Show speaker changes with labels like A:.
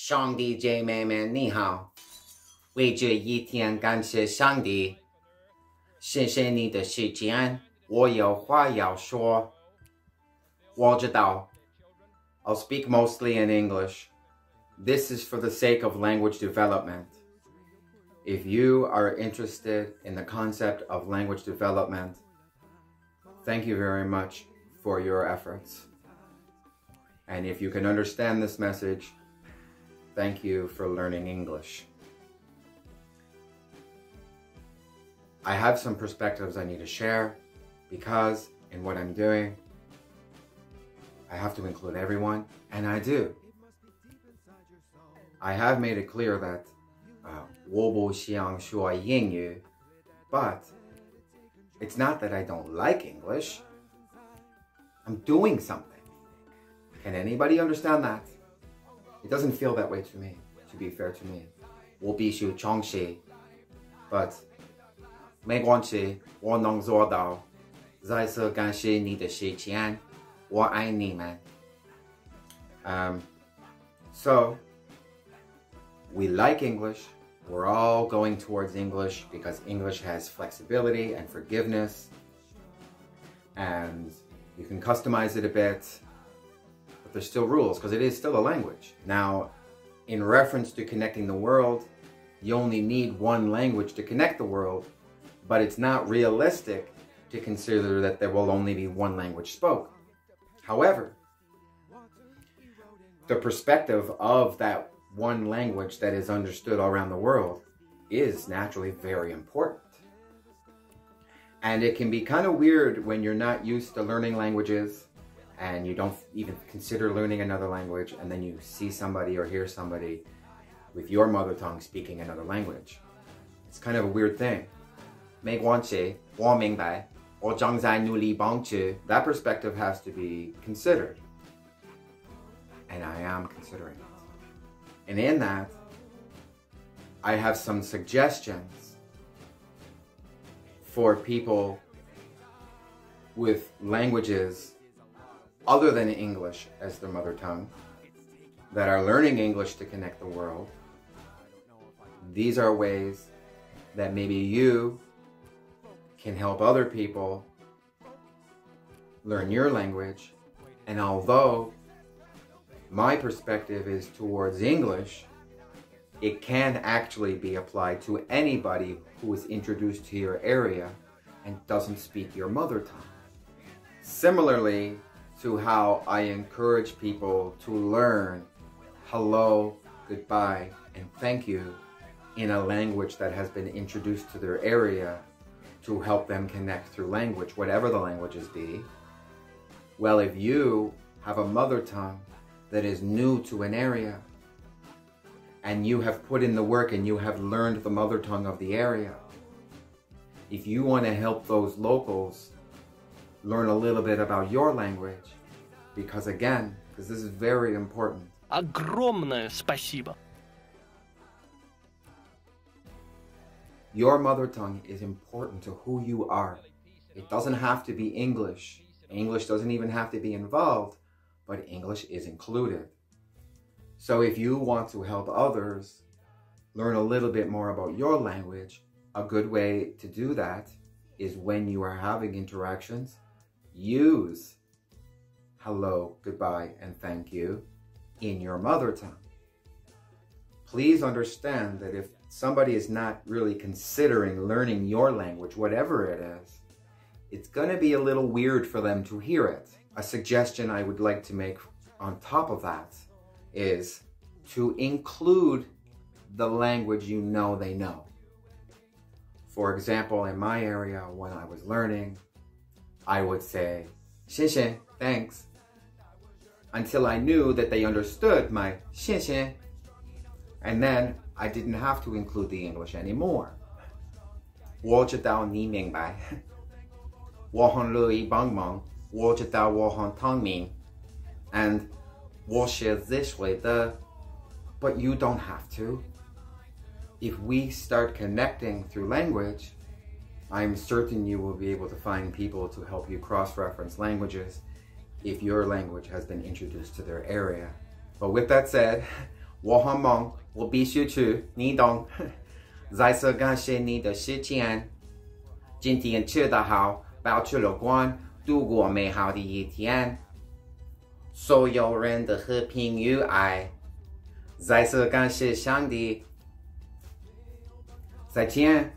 A: 兄弟姐妹们你好，为这一天感谢上帝，谢谢你的时间，我有话要说。我知道 I'll speak mostly in English. This is for the sake of language development. If you are interested in the concept of language development, thank you very much for your efforts. And if you can understand this message, thank you for learning English. I have some perspectives I need to share because in what I'm doing, I have to include everyone, and I do. I have made it clear that 我不想说英语, but it's not that I don't like English. I'm doing something. Can anybody understand that? It doesn't feel that way to me, to be fair to me. 我必须重视, but 没关系，我能做到。再次感谢你的时间，我爱你们。So, we like English. We're all going towards English because English has flexibility and forgiveness. And you can customize it a bit, but there's still rules because it is still a language. Now, in reference to connecting the world, you only need one language to connect the world, but it's not realistic to consider that there will only be one language spoken. However, the perspective of that one language that is understood around the world is naturally very important. And it can be kind of weird when you're not used to learning languages and you don't even consider learning another language, and then you see somebody or hear somebody with your mother tongue speaking another language. It's kind of a weird thing. 没关系，我明白，我正在努力帮助. That perspective has to be considered. And I am considering it. And in that, I have some suggestions for people with languages other than English as their mother tongue that are learning English to connect the world. These are ways that maybe you can help other people learn your language. And although my perspective is towards English, it can actually be applied to anybody who is introduced to your area and doesn't speak your mother tongue. Similarly to how I encourage people to learn hello, goodbye, and thank you in a language that has been introduced to their area to help them connect through language, whatever the languages be. Well, if you have a mother tongue that is new to an area, and you have put in the work and you have learned the mother tongue of the area, if you want to help those locals learn a little bit about your language, because again, because this is very important.
B: Огромное спасибо.
A: Your mother tongue is important to who you are. It doesn't have to be English. English doesn't even have to be involved, but English is included. So if you want to help others learn a little bit more about your language, a good way to do that is when you are having interactions, use hello, goodbye, and thank you in your mother tongue. Please understand that if somebody is not really considering learning your language, whatever it is, it's going to be a little weird for them to hear it. A suggestion I would like to make on top of that is to include the language you know they know. For example, in my area, when I was learning, I would say, 谢谢, thanks, until I knew that they understood my 谢谢, and then I didn't have to include the English anymore. 我知道你明白，我很乐意帮忙，我知道我很聪明, and 我是这way的, but you don't have to. If we start connecting through language, I'm certain you will be able to find people to help you cross-reference languages if your language has been introduced to their area. But with that said, 我很忙，我必须去，你懂。再次感谢你的时间，今天吃得好，保持乐观，度过美好的一天。所有人的和平与爱。再次感谢上帝，再见。